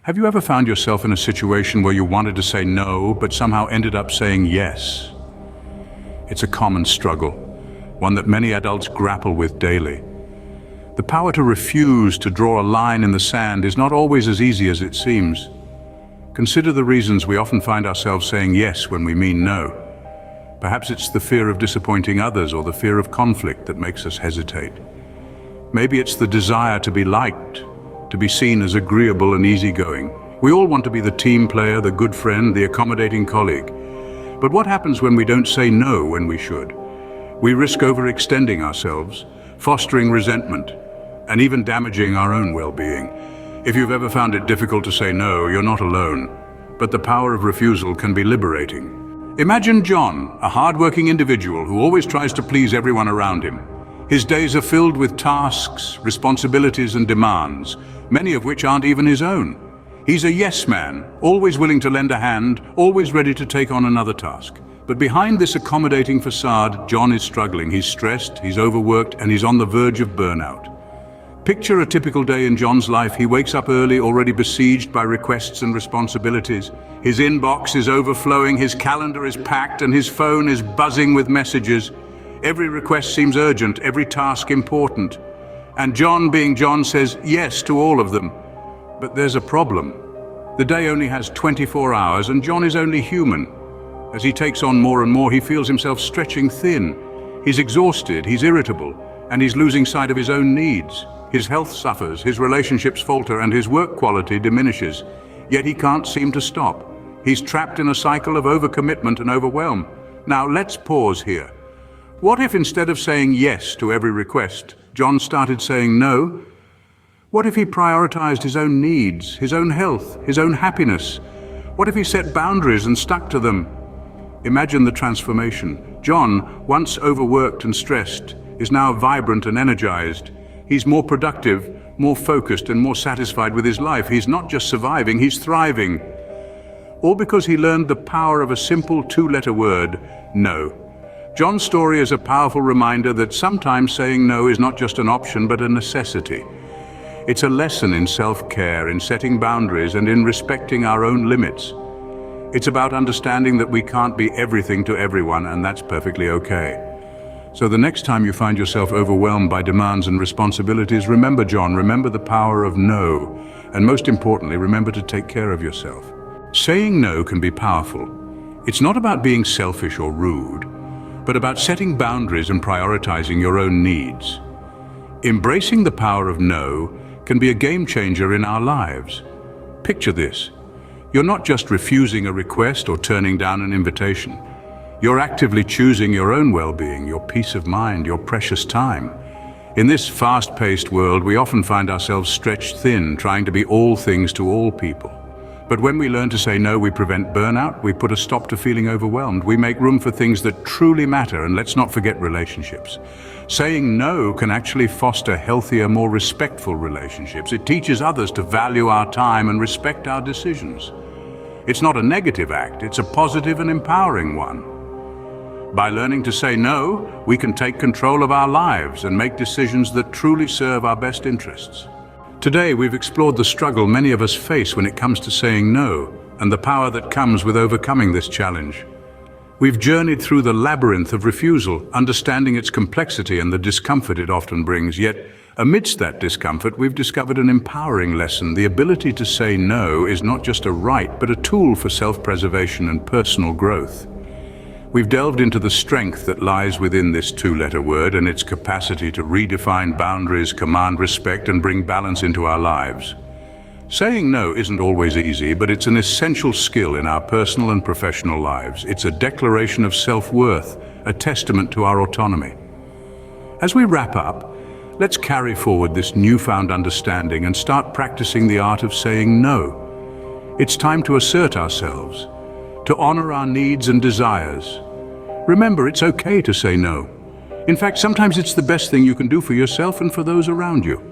Have you ever found yourself in a situation where you wanted to say no, but somehow ended up saying yes? It's a common struggle, one that many adults grapple with daily. The power to refuse to draw a line in the sand is not always as easy as it seems. Consider the reasons we often find ourselves saying yes when we mean no. Perhaps it's the fear of disappointing others or the fear of conflict that makes us hesitate. Maybe it's the desire to be liked, to be seen as agreeable and easygoing. We all want to be the team player, the good friend, the accommodating colleague. But what happens when we don't say no when we should? We risk overextending ourselves, fostering resentment, and even damaging our own well-being. If you've ever found it difficult to say no, you're not alone. But the power of refusal can be liberating. Imagine John, a hard-working individual who always tries to please everyone around him. His days are filled with tasks, responsibilities, and demands, many of which aren't even his own. He's a yes man, always willing to lend a hand, always ready to take on another task. But behind this accommodating facade, John is struggling. He's stressed, he's overworked, and he's on the verge of burnout. Picture a typical day in John's life. He wakes up early, already besieged by requests and responsibilities. His inbox is overflowing, his calendar is packed, and his phone is buzzing with messages. Every request seems urgent, every task important. And John, being John, says yes to all of them. But there's a problem. The day only has 24 hours, and John is only human. As he takes on more and more, he feels himself stretching thin. He's exhausted, he's irritable, and he's losing sight of his own needs. His health suffers, his relationships falter, and his work quality diminishes. Yet he can't seem to stop. He's trapped in a cycle of overcommitment and overwhelm. Now let's pause here. What if instead of saying yes to every request, John started saying no? What if he prioritized his own needs, his own health, his own happiness? What if he set boundaries and stuck to them? Imagine the transformation. John, once overworked and stressed, is now vibrant and energized. He's more productive, more focused, and more satisfied with his life. He's not just surviving, he's thriving. All because he learned the power of a simple two-letter word, no. John's story is a powerful reminder that sometimes saying no is not just an option, but a necessity. It's a lesson in self-care, in setting boundaries, and in respecting our own limits. It's about understanding that we can't be everything to everyone, and that's perfectly okay. So the next time you find yourself overwhelmed by demands and responsibilities, remember John, remember the power of no, and most importantly, remember to take care of yourself. Saying no can be powerful. It's not about being selfish or rude, but about setting boundaries and prioritizing your own needs. Embracing the power of no can be a game changer in our lives. Picture this. You're not just refusing a request or turning down an invitation. You're actively choosing your own well-being, your peace of mind, your precious time. In this fast-paced world, we often find ourselves stretched thin, trying to be all things to all people. But when we learn to say no, we prevent burnout, we put a stop to feeling overwhelmed, we make room for things that truly matter, and let's not forget relationships. Saying no can actually foster healthier, more respectful relationships. It teaches others to value our time and respect our decisions. It's not a negative act, it's a positive and empowering one. By learning to say no, we can take control of our lives and make decisions that truly serve our best interests. Today, we've explored the struggle many of us face when it comes to saying no, and the power that comes with overcoming this challenge. We've journeyed through the labyrinth of refusal, understanding its complexity and the discomfort it often brings. Yet, amidst that discomfort, we've discovered an empowering lesson. The ability to say no is not just a right, but a tool for self-preservation and personal growth. We've delved into the strength that lies within this two-letter word and its capacity to redefine boundaries, command respect, and bring balance into our lives. Saying no isn't always easy, but it's an essential skill in our personal and professional lives. It's a declaration of self-worth, a testament to our autonomy. As we wrap up, let's carry forward this newfound understanding and start practicing the art of saying no. It's time to assert ourselves, to honor our needs and desires. Remember, it's okay to say no. In fact, sometimes it's the best thing you can do for yourself and for those around you.